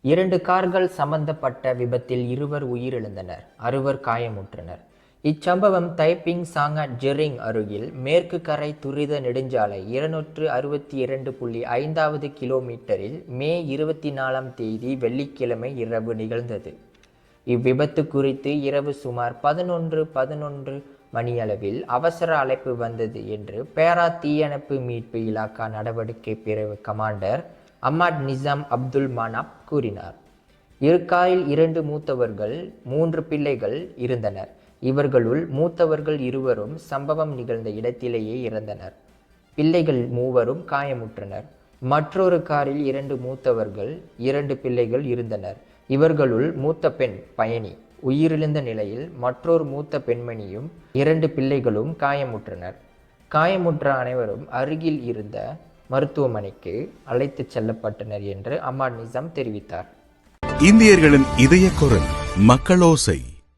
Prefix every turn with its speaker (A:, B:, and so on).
A: 2 கார்கள் சம்பந்தப்பட்ட விபத்தில் 2 உயிரிழந்தனர், 6 காயமுற்றனர். இச்சம்பவம் தைப்பிங் சாங்காட் ஜெரிங் அருகில் மேற்கு கரை துரித நெடுஞ்சாலை 262.5வது கிலோமீட்டரில் மே 24ஆம் தேதி வெள்ளிக்கிழமை இரவு நிகழ்ந்தது. இவ்விபத்து குறித்து இரவு சுமார் 11:11 மணியளவில் அவசர அழைப்பு வந்தது என்று பேரா தீயணைப்பு மீட்பு இலாகா நடவடிக்கை பிரிவு கமாண்டர் அம்மாட் நிசாம் அப்துல் மனாப் கூறினார். காரில் 2 மூத்தவர்கள் 3 பிள்ளைகள் இருந்தனர். இவர்களுள் மூத்தவர்கள் 2 சம்பவம் நிகழ்ந்த இடத்திலேயே இறந்தனர். பிள்ளைகள் 3 காயமுற்றனர். மற்றொரு காரில் 2 மூத்தவர்கள் 2 பிள்ளைகள் இருந்தனர். இவர்களுள் மூத்த பெண் பயணி உயிரிழந்த நிலையில் மற்றொரு மூத்த பெண்மணியும் 2 பிள்ளைகளும் காயமுற்றனர். காயமுற்ற அனைவரும் அருகில் இருந்த மருத்துவமனைக்கு அழைத்துச் செல்லப்பட்டனர் என்று அம்மாட் நிசாம் தெரிவித்தார்.
B: இந்தியர்களின் இதய குரல் மக்களோசை.